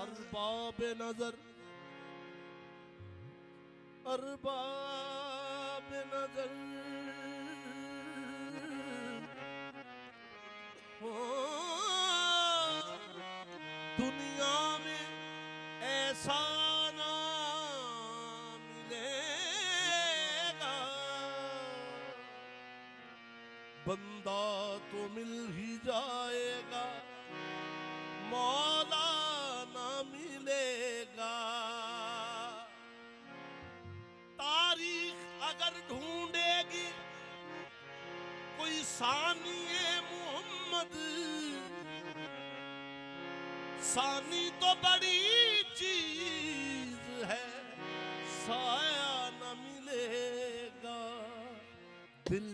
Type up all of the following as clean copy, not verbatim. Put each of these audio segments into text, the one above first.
अरबाब नजर, अरबाब नजर हो, दुनिया में ऐसा ना मिलेगा, बंदा तो मिल ही जाएगा, मौला ना मिलेगा। तारीख अगर ढूंढेगी कोई सानिए मोहम्मद, सानी तो बड़ी चीज है, साया न मिलेगा। दिल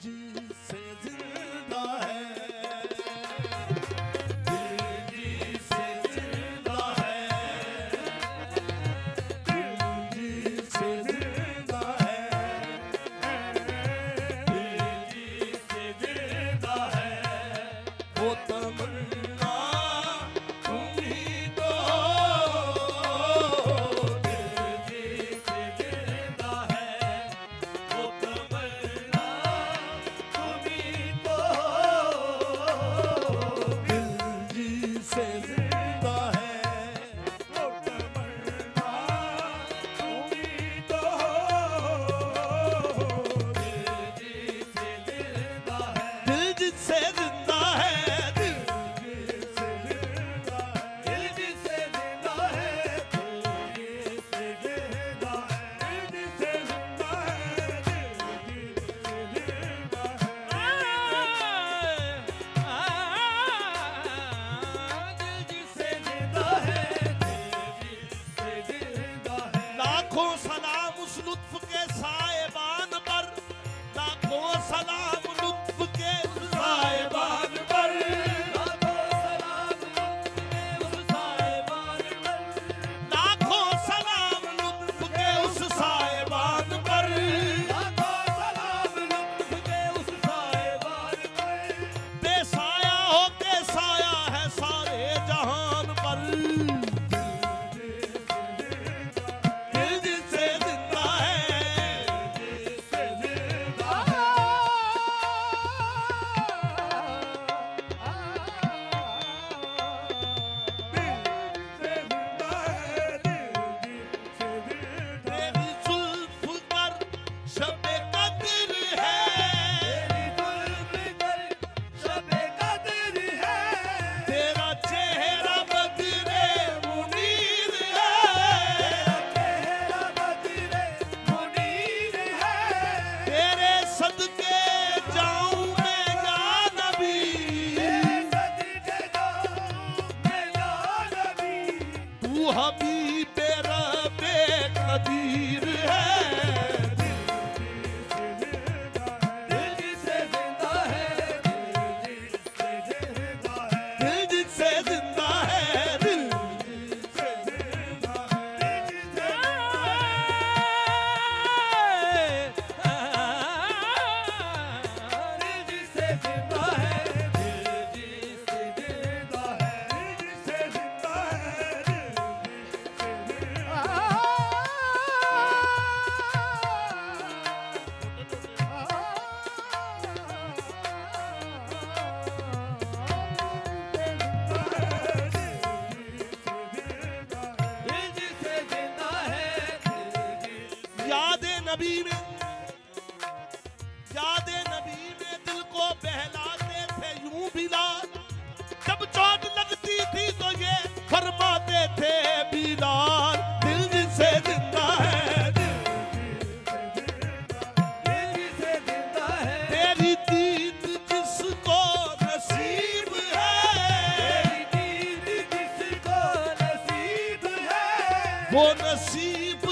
जिससे जिंदा है, नबी में, यादे नबी में दिल को बहलाते थे यूं बिलाल, जब चोट लगती थी तो ये फरमाते थे बिलाल, दिल जिससे जिंदा है, दिल जिससे जिंदा है, तेरी दीद जिसको नसीब है, तेरी दीद जिसको नसीब है, वो नसीब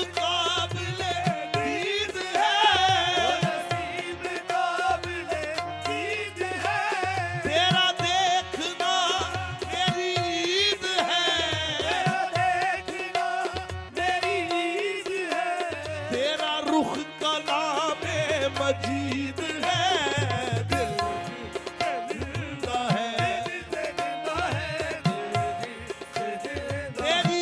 मजीद है, दिल जिंदा है, तेरी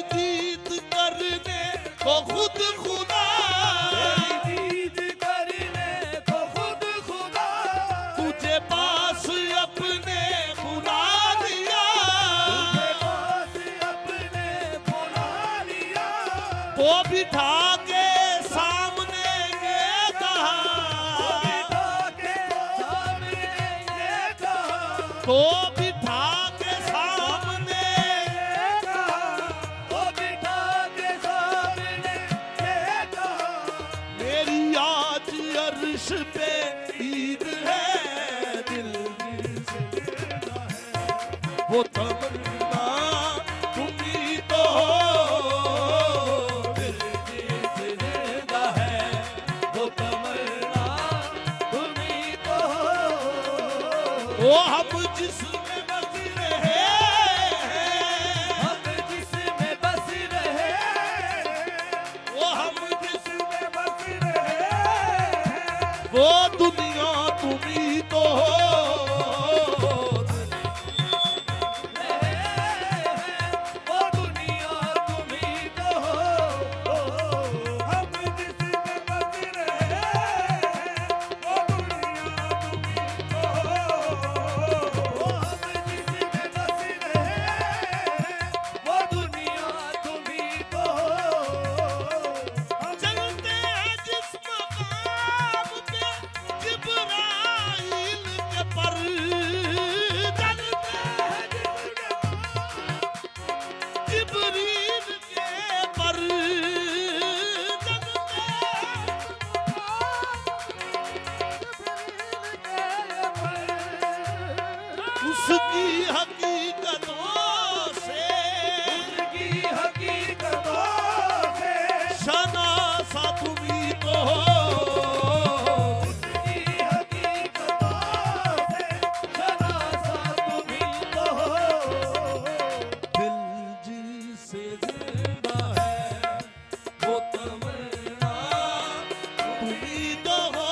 वो बिठा के सामने ये कहा, वो बिठा के सामने मेरी आज अर्श पे ईद है, दिल से लेना है वो तमन्ना तुम ही तो हो, दिल से लेना है वो तमन्ना तुम ही तो हो। वो हम जिसमें बस रहे, हम जिसमें बस रहे, वो हम जिसमें बस रहे, वो दुनिया तुम ही तो हो, वो दुनिया तुम ही तो हो। हम जिसमें बस रहे, वो दुनिया तुम ही तो हो। हम जिसमें बस रहे, वो दुनिया तुम ही तो हो। चलते हैं जिस मकाम पे जिब्राइल के पर, चलते हैं जिब्रील के पर, उसकी हकीकतों से की हकीकतों से, शनासा तुम ही तो हो, की हकीकतों से, शनासा तुम ही तो हो। दिल जिसे जिंदा है वो तमन्ना तुम ही तो हो।